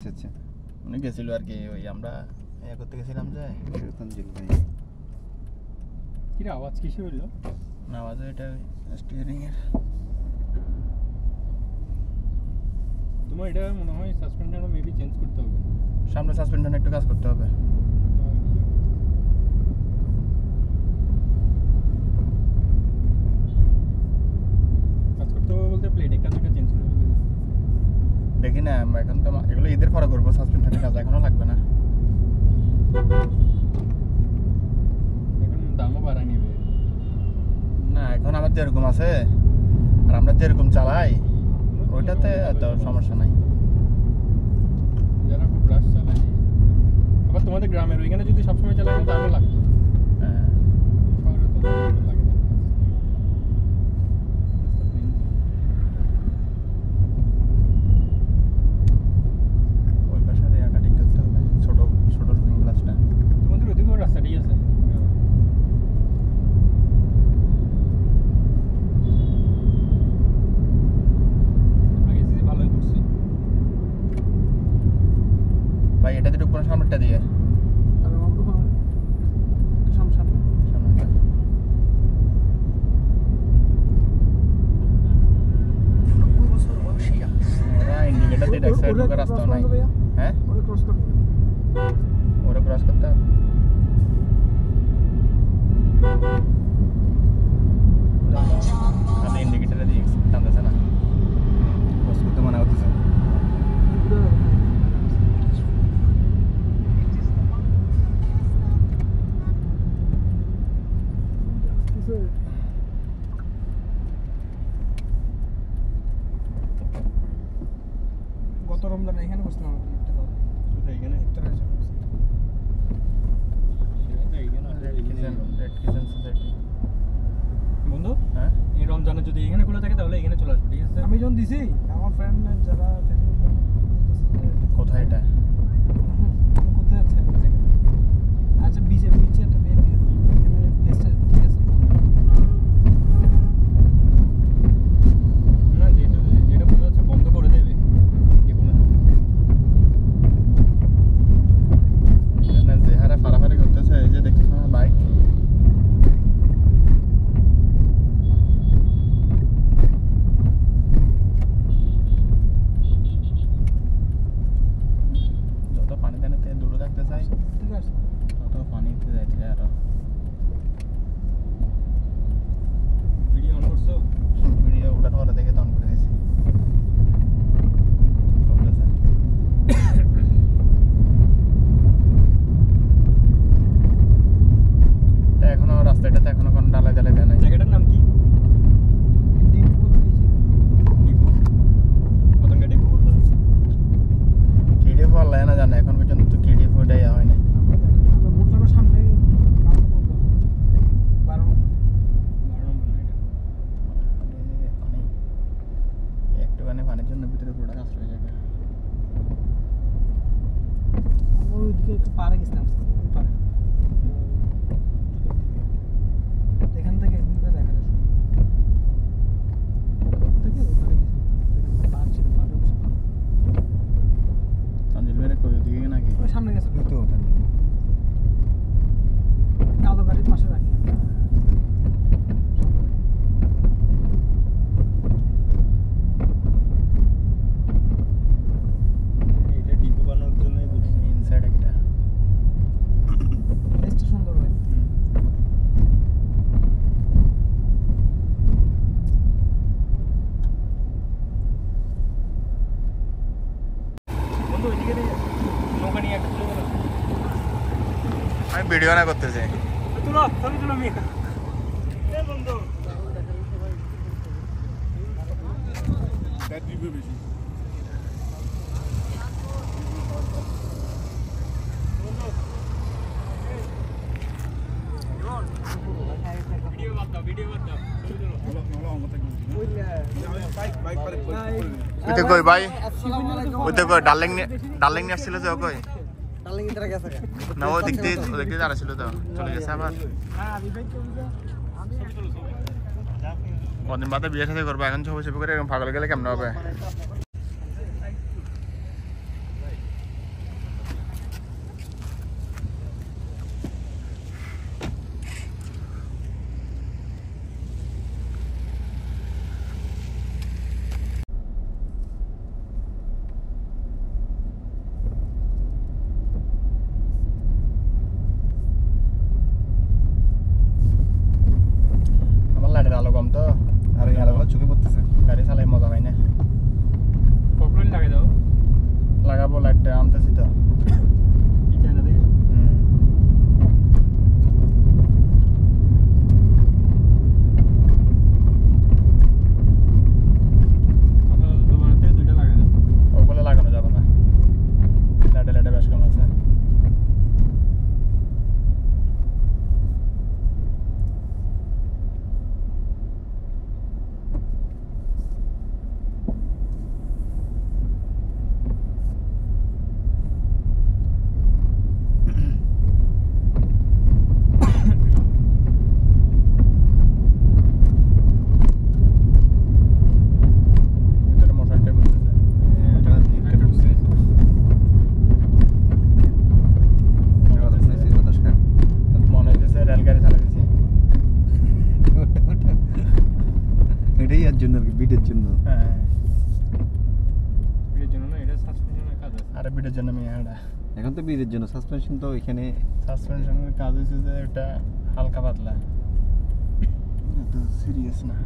এসেছে, উনি গেছিল আর কি, ওই আমরা করতে গেছিলাম যে তানজিল ভাই। কি আওয়াজ কিসে হইলো? না আওয়াজ এটা স্টিয়ারিং এর। তোমার এটা মনে হয় সাসপেনশনও মেবি চেঞ্জ করতে হবে। সামনে সাসপেনশন একটু কাজ করতে হবে। কাজ করতে হবে বলতে প্লেট একটা দুটো চেঞ্জ করে হবে। দেখি না এখন তো এগুলো ঈদের পরে করবো, সাসপেনশনের কাজ এখনো লাগবে না। এখন দামও বাড়ায় নেবে না এখন আমার যেরকম আছে আর আমরা যেরকম চালাই ওইটাতে এত সমস্যা নাই। যারা খুব রাশ চালায়, আবার তোমাদের গ্রামের ওইখানে যদি সবসময় চালায় তাহলে লাগতো। হ্যাঁ শহরে তো লাগে না। ওই পাশে এটা ঠিক করতে হবে, ছোট ছোট রুমিং গ্লাসটা। তোমাদের ওদিকেও রাস্তাটাই আছে। ভালোই করছি ভাই এটাতে ঢুকবো না, সামনেরটা দিয়ে সামনেটা। ওরা ইন্ডিকেটার দিয়ে ডাকছে, ঢোকার রাস্তা নাই। হ্যাঁ ওরা ক্রস করতে হবে। খালি ইন্ডিকেটারে দিয়ে টানতেছে না, ক্রস করতে মানা করতেছে। গত রমজানে এখানে বসলাম এখানে বন্ধু হ্যাঁ এই রমজানে যদি এখানে খোলা থাকে তাহলে এখানে চলে আসবে, ঠিক আছে? আমি যখন দিছি আমার ফ্রেন্ড যারা ফেসবুক কোথায় এটা? কোথায় আছে আচ্ছা বিচে একটা বের দিয়ে এখানে প্লেসটা ঠিক আছে না যেটা বোঝা যাচ্ছে বন্ধ করে দেবে যে কোনো না যে হারে ফারাফারি করতেছে, এই যে দেখতেছ না বাইক, যত পানি টানিতে দূরে থাকতে চাই ঠিক আছে তত পানিতে যাইতে আরো। ভিডিও অন করছো? ভিডিও ওঠার পরে দেখে তো অন করে দিয়েছি, চলতেছে। এখনো রাস্তাটাতে এখনো কোনো ডালাই ডালাই দেয় নাই। জায়গাটার নাম কি? ডিপো রয়েছে ডিপো পতঙ্গা ডিপো বলতে কেডিএফ অনলাইন না জানে এখন পর্যন্ত, তো কেডিএফ ওটাই হয় নাই। আমরা বুটলামের সামনে কাউন্ট করবো 12 নম্বর না এটা। পানি একটুখানি পানির জন্য ভিতরে পুরোটা কাজ হয়ে যাবে। আমরা ওইদিকে একটু পারে গেছিলাম পারে এখান থেকে একদিন দেখা যাচ্ছে থেকে ওখানে পার ছিল পারে তানজিল ভাইয়ের কই ওদিকে নাকি? ওই সামনে গেছে তো কালো গাড়ির পাশে রাখি এটা ডিপো বানানোর জন্যই বলছি। ইনসাইড একটা প্লেসটা সুন্দর হয় বন্ধু ওইদিকে নৌকা নিয়ে একটা চলে গেল। আমি ভিডিও না করতেছি। তুলো ছবি তুলো মেয়ে এ বন্ধু ব্যাটারি বেশি। ভিডিও বাদ দাও ছবি তুলো। ওইতে কই ভাই, ওইতে কই ডার্লিং নিয়ে আসছিল যে, ও কই না, ও দিক দিয়ে যারা ছিল তো চলে গেছে আবার। কদিন বাদে বিয়ে সাথে করবো, এখন ছবি ছবি করে এরকম পাগল গেলে কেমন হবে? দেখাবো লাইটটা আনতেছি তো এই চায়না দেখে ওগুলো লাগানো যাবে না লাইটে লাইটে বেশ কম আছে ভিতরে মশারিটা ঘুরতেছে এটা একটা ঢুকছে মনে হইতেছে রেলগাড়ি চালাইতেছি এটাই এর জন্য আর কি বিটের জন্য হ্যাঁ এর জন্য না এটা সাসপেনশনের কাজ আছে আরে বিটের জন্য আমি এটা এখন তো বিটের জন্য সাসপেনশন তো এখানে সাসপেনশনের কাজ হয়েছে যে এটা হালকা পাতলা এটা সিরিয়াস না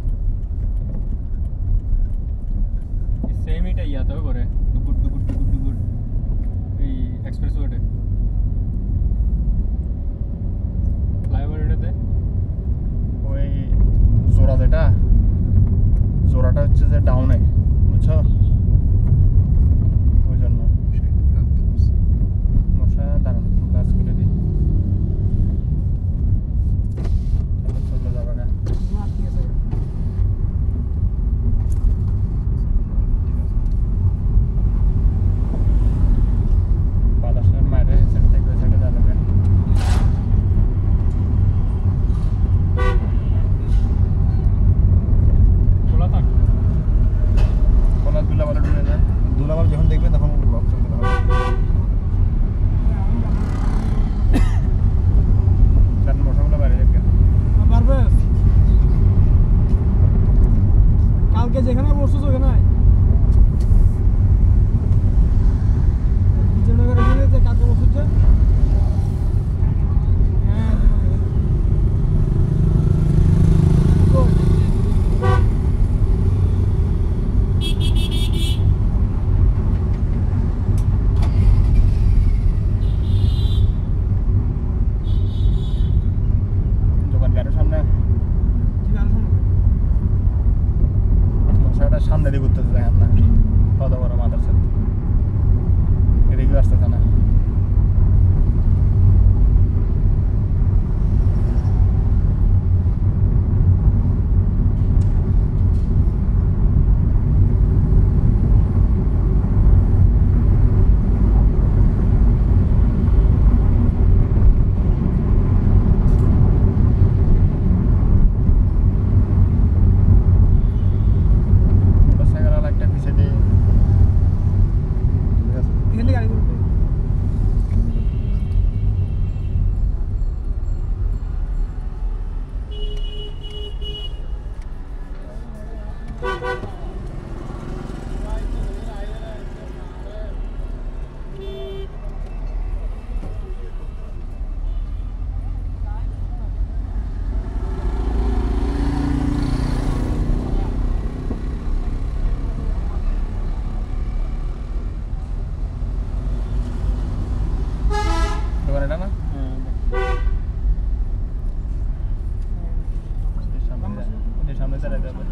সেম এটা ইয়াতেও করে ডুগুড ডুগুড ডুগুড ডুগুড এই এক্সপ্রেস ওয়েটে ফ্লাইওভার এটাতে ওই জোড়া যেটা জোড়াটা হচ্ছে যে ডাউনে বুঝছো ওই জন্য মশা দাঁড়ান গ্লাস খুলে দিই তাহলে চলে যাবে না বাতাসের মাইরে সেট থেকে ওই সাইডে যাবে খোলা থাক কোলা দুলা বলে ঢুকে যায় দুলাবার যখন দেখবে তখন ব্লক চলতে হবে কারণ মশাগুলো বাইরে যাবে পারবে কালকে যেখানে বসছিস ওখানে বিজয়নগর এখানে যে কাকে বসছে হ্যাঁ দোকান গাড়ির সামনে ঠিক আছে মশাটা সামনে দিয়ে ঘুরতেছে দেখেন না কত বড় মাদার সেট এদিকেও আসতেছে না মোটরসাইকেল আর একটা পিছিয়ে দিয়ে ঠিক আছে এখান থেকে গাড়ি করবে দোকান এটা না এর সামনে চালাই যাবে